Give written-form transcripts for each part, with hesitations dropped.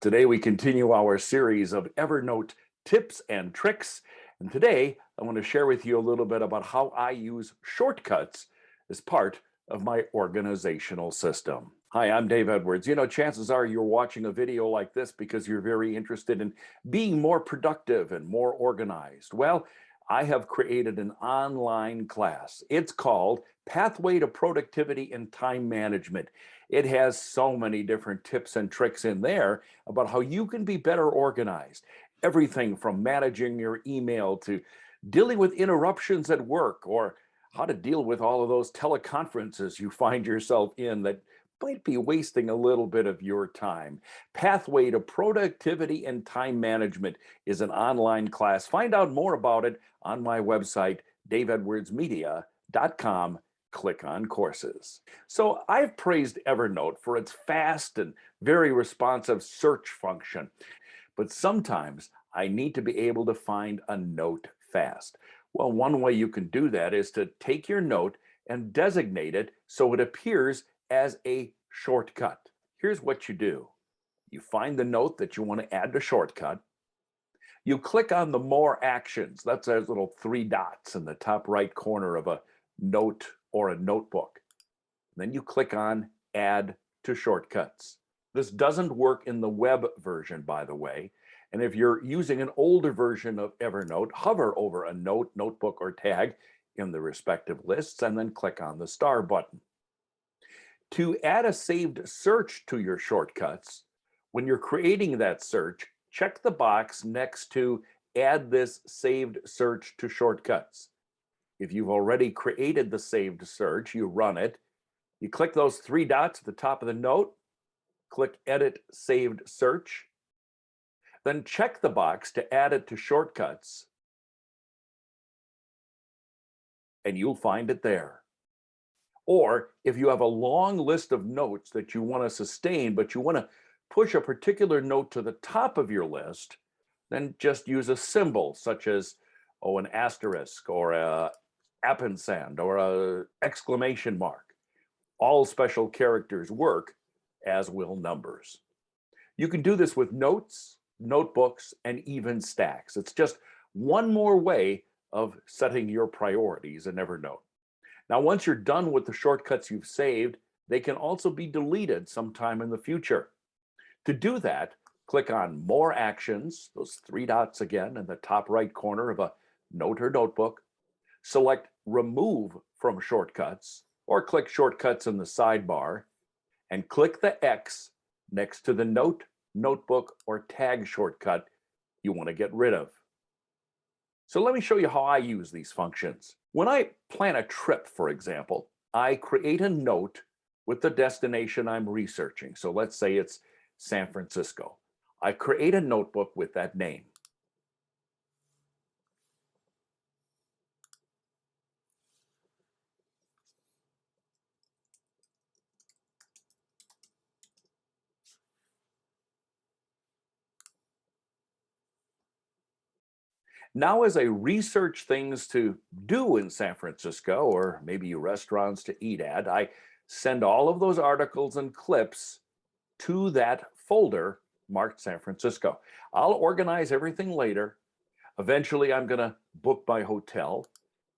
Today, we continue our series of Evernote tips and tricks. And today, I want to share with you a little bit about how I use shortcuts as part of my organizational system. Hi, I'm Dave Edwards. Chances are you're watching a video like this because you're very interested in being more productive and more organized. Well, I have created an online class. It's called Pathway to Productivity and Time Management. It has so many different tips and tricks in there about how you can be better organized. Everything from managing your email to dealing with interruptions at work, or how to deal with all of those teleconferences you find yourself in that might be wasting a little bit of your time. Pathway to Productivity and Time Management is an online class. Find out more about it on my website, daveedwardsmedia.com. Click on courses. So I've praised Evernote for its fast and very responsive search function, but sometimes I need to be able to find a note fast. Well, one way you can do that is to take your note and designate it so it appears as a shortcut. Here's what you do. You find the note that you want to add to shortcut. You click on the More Actions. That's those little three dots in the top right corner of a note or a notebook. Then you click on Add to Shortcuts. This doesn't work in the web version, by the way. And if you're using an older version of Evernote, hover over a note, notebook, or tag in the respective lists and then click on the star button. To add a saved search to your shortcuts, when you're creating that search, check the box next to Add this saved search to shortcuts. If you've already created the saved search, you run it. You click those three dots at the top of the note, click Edit Saved Search, then check the box to add it to shortcuts, and you'll find it there. Or if you have a long list of notes that you want to sustain, but you want to push a particular note to the top of your list, then just use a symbol such as an asterisk or a ampersand or a exclamation mark. All special characters work, as will numbers. You can do this with notes, notebooks, and even stacks. It's just one more way of setting your priorities in Evernote. Now, once you're done with the shortcuts you've saved, they can also be deleted sometime in the future. To do that, click on More Actions, those three dots again in the top right corner of a note or notebook. Select Remove from Shortcuts, or click Shortcuts in the sidebar, and click the X next to the note, notebook, or tag shortcut you want to get rid of. So let me show you how I use these functions. When I plan a trip, for example, I create a note with the destination I'm researching. So let's say it's San Francisco. I create a notebook with that name. Now, as I research things to do in San Francisco, or maybe restaurants to eat at, I send all of those articles and clips to that folder marked San Francisco. I'll organize everything later. Eventually, I'm going to book my hotel.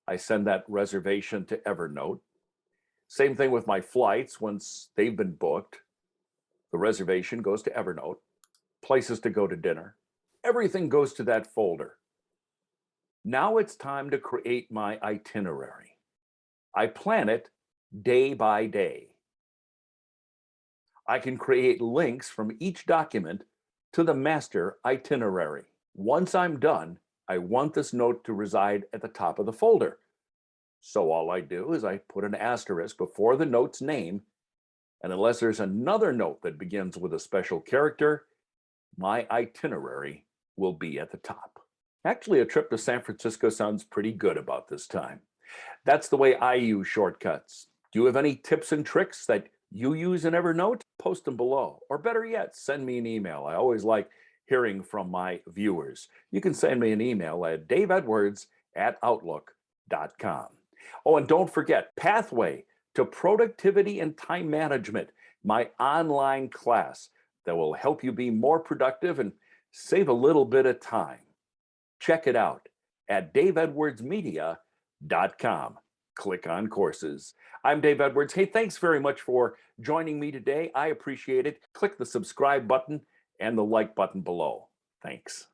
I send that reservation to Evernote. Same thing with my flights. Once they've been booked, the reservation goes to Evernote. Places to go to dinner. Everything goes to that folder. Now it's time to create my itinerary. I plan it day by day. I can create links from each document to the master itinerary. Once I'm done, I want this note to reside at the top of the folder. So all I do is I put an asterisk before the note's name, and unless there's another note that begins with a special character, my itinerary will be at the top. Actually, a trip to San Francisco sounds pretty good about this time. That's the way I use shortcuts. Do you have any tips and tricks that you use in Evernote? Post them below. Or better yet, send me an email. I always like hearing from my viewers. You can send me an email at daveedwards@outlook.com. Oh, and don't forget, Pathway to Productivity and Time Management, my online class that will help you be more productive and save a little bit of time. Check it out at daveedwardsmedia.com. Click on courses. I'm Dave Edwards. Hey, thanks very much for joining me today. I appreciate it. Click the subscribe button and the like button below. Thanks.